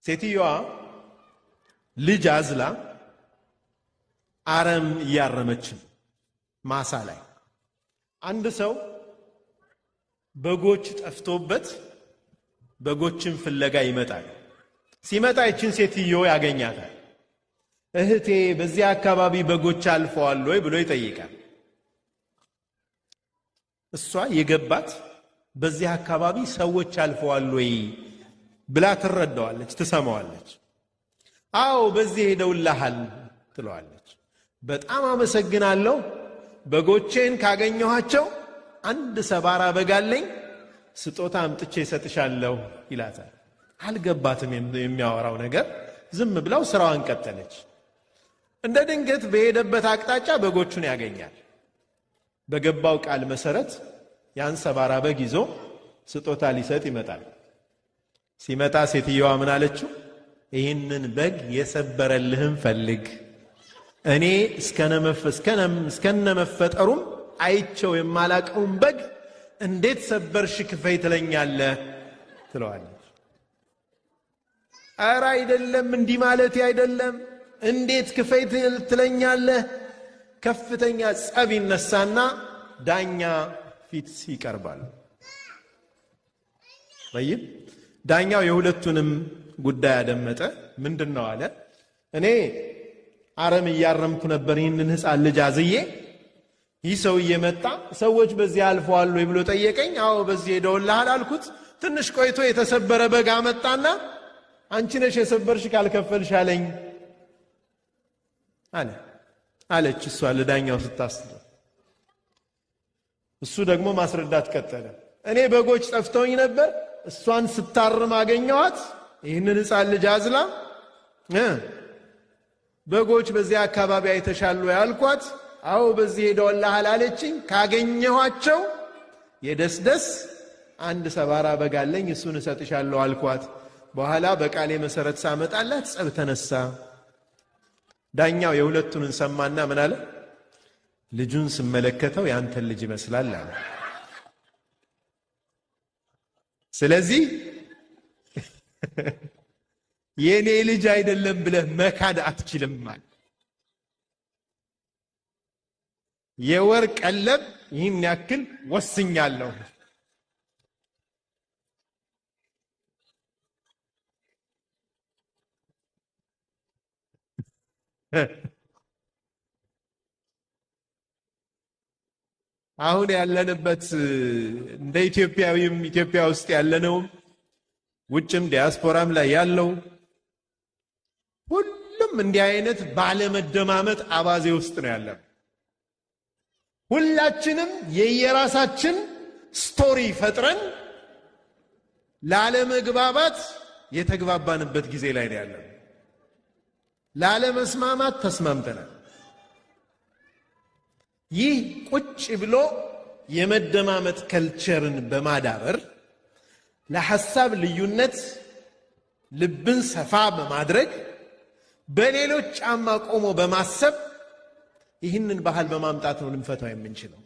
ሴትዮዋ ልጅ አዝላ አረም እያረመች ማሳ ላይ አንድ ሰው በጎች ጠፍቶበት በጎችን ፍለጋ ይመጣል። ሲመጣ ይችን ሴትዮ ያገኛታል። እህቴ በዚህ አካባቢ በጎች አልፈዋል ወይ ብሎ ይጠይቃል። እሷ የገባት በዚህ አካባቢ ሰዎች አልፈዋል ወይ ብላ ትረዳዋለች፣ ትሰማዋለች። አዎ በዚህ ሄደውልሃል ትለዋለች። በጣም አመሰግናለሁ፣ በጎቼን ካገኘኋቸው አንድ ሰባራ በግ አለኝ፣ ስጦታ አምጥቼ እሰጥሻለሁ ይላታል። አልገባትም የሚያወራው ነገር። ዝም ብለው ስራዋን ቀጠለች። እንደ ድንገት በሄደበት አቅጣጫ በጎቹን ያገኛል። በገባው ቃል መሰረት ያን ሰባራ በግ ይዞ ስጦታ ሊሰጥ ይመጣል። ሲመጣ ሴትየዋ ምን አለችው? ይህንን በግ የሰበረልህን ፈልግ፣ እኔ እስከነመፈጠሩም አይቸው የማላቀውን በግ እንዴት ሰበርሽ ክፈይ ትለኛለህ ትለዋለች። ኧረ አይደለም፣ እንዲህ ማለት አይደለም፣ እንዴት ክፈይ ትለኛለህ? ከፍተኛ ጸብ ይነሳና ዳኛ ፊት ይቀርባል። ጠይብ ዳኛው የሁለቱንም ጉዳይ አደመጠ። ምንድነው አለ? እኔ አረም እያረምኩ ነበር ይህንን ሕፃን ልጅ አዝዬ፣ ይህ ሰውዬ መጣ፣ ሰዎች በዚህ አልፈዋል ወይ ብሎ ጠየቀኝ። አዎ በዚህ ሄደውልሃል አልኩት። ትንሽ ቆይቶ የተሰበረ በግ አመጣና አንቺ ነሽ የሰበርሽ ካልከፈልሽ አለኝ አለች እሷ ለዳኛው ስታስረዳ። እሱ ደግሞ ማስረዳት ቀጠለ። እኔ በጎች ጠፍተውኝ ነበር፣ እሷን ስታርም አገኘኋት፣ ይህንን ሕፃን ልጅ አዝላ፣ በጎች በዚህ አካባቢ አይተሻሉ ያልኳት፣ አዎ በዚህ ሄደውልሃል አለችኝ። ካገኘኋቸው የደስደስ አንድ ሰባራ በግ አለኝ፣ እሱን እሰጥሻለሁ አልኳት። በኋላ በቃሌ መሰረት ሳመጣላት ጸብ ተነሳ። ዳኛው የሁለቱን ሰማና ምን አለ? ልጁን ስመለከተው ያንተን ልጅ ይመስላል አለ። ስለዚህ የኔ ልጅ አይደለም ብለህ መካድ አትችልም ማለት። የወር ቀለብ ይህን ያክል ወስኛለሁ። አሁን ያለንበት እንደ ኢትዮጵያዊም ኢትዮጵያ ውስጥ ያለነው ውጭም ዲያስፖራም ላይ ያለው ሁሉም እንዲህ አይነት ባለመደማመጥ አባዜ ውስጥ ነው ያለው። ሁላችንም የየራሳችን ስቶሪ ፈጥረን ላለመግባባት የተግባባንበት ጊዜ ላይ ነው ያለው። ላለመስማማት ተስማምተናል። ይህ ቁጭ ብሎ የመደማመጥ ከልቸርን በማዳበር ለሐሳብ ልዩነት ልብን ሰፋ በማድረግ በሌሎች ጫማ ቆሞ በማሰብ ይህንን ባህል በማምጣት ነው ልንፈታው የምንችለው።